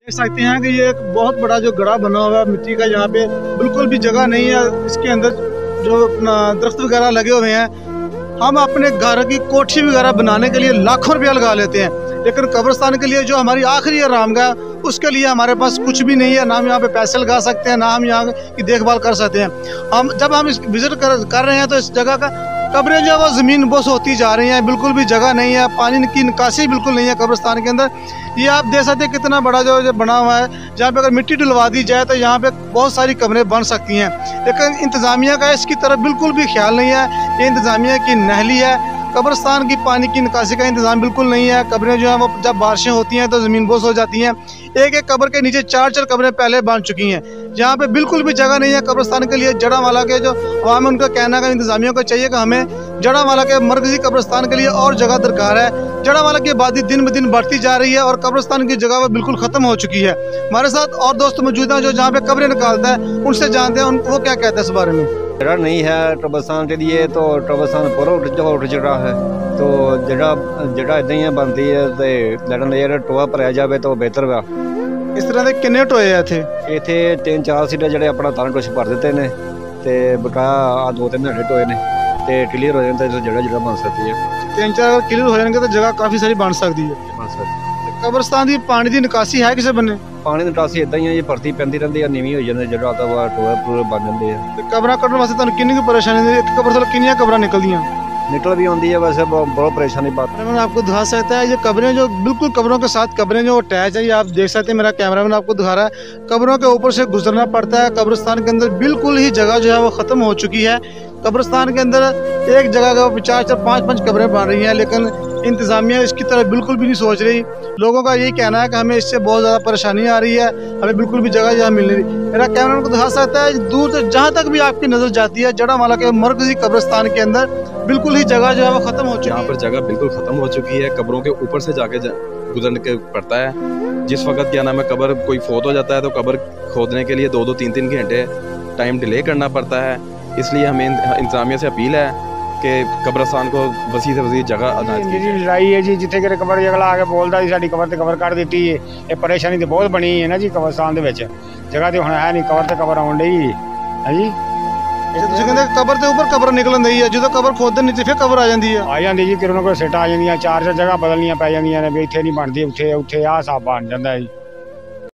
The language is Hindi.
देख सकते हैं कि ये एक बहुत बड़ा जो गड़ा बना हुआ है मिट्टी का, यहाँ पे बिल्कुल भी जगह नहीं है। इसके अंदर जो दरख्त वगैरह लगे हुए हैं, हम अपने घर की कोठी वगैरह बनाने के लिए लाखों रुपया लगा लेते हैं, लेकिन कब्रिस्तान के लिए जो हमारी आखिरी आरामगाह, उसके लिए हमारे पास कुछ भी नहीं है। ना हम यहाँ पे पैसे लगा सकते हैं, ना हम यहाँ की देखभाल कर सकते हैं। जब हम इस विजिट कर रहे हैं तो इस जगह का कब्रें जो है वो ज़मीन बोस होती जा रही हैं, बिल्कुल भी जगह नहीं है, पानी की निकासी बिल्कुल नहीं है कब्रिस्तान के अंदर। ये आप देख सकते हैं कितना बड़ा जो बना हुआ है, जहाँ पे अगर मिट्टी डलवा दी जाए तो यहाँ पे बहुत सारी कब्रें बन सकती हैं, लेकिन इंतज़ामिया का इसकी तरफ बिल्कुल भी ख्याल नहीं है। ये इंतज़ामिया की नहली है, कब्रिस्तान की पानी की निकासी का इंतज़ाम बिल्कुल नहीं है। कब्रें जो हैं वो जब बारिशें होती हैं तो ज़मीन बोस हो जाती हैं। एक एक कब्र के नीचे 4-4 कब्रें पहले बन चुकी हैं, जहाँ पे बिल्कुल भी जगह नहीं है कब्रिस्तान के लिए। जड़ावाला के जो अवाम है उनका कहना है इंतज़ामिया को चाहिए कि हमें जड़ावाला के मरकजी कब्रिस्तान के लिए और जगह दरकार है। जड़ावाला की आबादी दिन ब दिन बढ़ती जा रही है और कब्रिस्तान की जगह वो बिल्कुल ख़त्म हो चुकी है। हमारे साथ और दोस्त मौजूद हैं जो जहाँ पे कब्रें निकालता है, उनसे जानते हैं वो क्या कहते हैं इस बारे में। जगह नहीं है कब्रिस्तान के लिए, तो कब्रिस्तान पूरा उठ चुका है, तो जगह इदा ही बनती है तो लड़न यार टोआ भरया जाए तो बेहतर वा। इस तरह के किन्ने टोए है इत्थे 3-4 सीटे जो अपना तान कुछ भर देते हैं, तो बकाया आ 2-3 घंटे टोए ने तो क्लीयर हो जाता है, जगह बन सकती है। 3-4 क्लीयर हो जाएंगे तो जगह काफ़ी सारी बन सकती है। कब्रिस्तान की पानी की निकासी है किसी बने? पानी की निकासी इदा ही है जी, भरती पैंती रहती है, नीवी हो जाती जगह तो टोए पूरे बन जाते हैं। कब्र कट्टन वास्ते तुहानू कितनी परेशानी, एक कब्र से कितनी कब्र निकलदियां? निकल भी आती है, वैसे बहुत परेशानी बात। कैमरामैन आपको दिखा सकता है ये कब्रें जो बिल्कुल कब्रों के साथ कब्रें जो अटैच है, ये आप देख सकते हैं, मेरा कैमरामैन आपको दिखा रहा है। कब्रों के ऊपर से गुजरना पड़ता है। कब्रिस्तान के अंदर बिल्कुल ही जगह जो है वो ख़त्म हो चुकी है। कब्रिस्तान के अंदर एक जगह का 4-5 कब्रें बन रही हैं, लेकिन इंतज़ामिया इसकी तरफ बिल्कुल भी नहीं सोच रही। लोगों का यही कहना है कि हमें इससे बहुत ज़्यादा परेशानी आ रही है, हमें बिल्कुल भी जगह यहाँ मिल नहीं रही। मेरा कैमरा को दिखा सकता है दूर से जहाँ तक भी आपकी नज़र जाती है, जड़ावाला के मरकजी कब्रिस्तान के अंदर बिल्कुल ही जगह जो है वो ख़त्म हो चुकी है। यहाँ पर जगह बिल्कुल ख़त्म हो चुकी है, कब्रों के ऊपर से जाके गुजरने के पड़ता है। जिस वक्त क्या नाम है कब्र कोई फोत हो जाता है तो कब्र खोदने के लिए 2-2 3-3 घंटे टाइम डिले करना पड़ता है। इसलिए हमें इंतज़ामिया से अपील है कि कब्रिस्तान को वसी से वसी जगह लड़ाई है जी, जिथे कि कबर अगला आके बोलता जी साडी कबर ते कबर कट दी है। ये परेशानी तो बहुत बनी है ना जी कब्रिस्तान दे विच, जगह तो हुण है नहीं, कबर ते कबर आउण डई है जी। ਤੁਸੀਂ ਕਹਿੰਦੇ ਕਬਰ ਦੇ ਉੱਪਰ ਕਬਰ ਨਿਕਲਣ ਦਈ ਹੈ, ਜਦੋਂ ਕਬਰ ਖੋਦਦੇ ਨੀਚੇ ਫਿਰ ਕਬਰ ਆ ਜਾਂਦੀ ਹੈ। ਆ ਜਾਂਦੀ ਜੀ, ਕਿਰਨੋਂ ਕੋਈ ਸਿੱਟਾਂ ਆ ਜਾਂਦੀਆਂ, 4 ਜਗ੍ਹਾ ਬਦਲਣੀਆਂ ਪੈ ਜਾਂਦੀਆਂ ਨੇ ਵੀ ਇੱਥੇ ਨਹੀਂ ਬਣਦੀ, ਉੱਥੇ ਆ ਹਿਸਾਬ ਬਣ ਜਾਂਦਾ ਜੀ।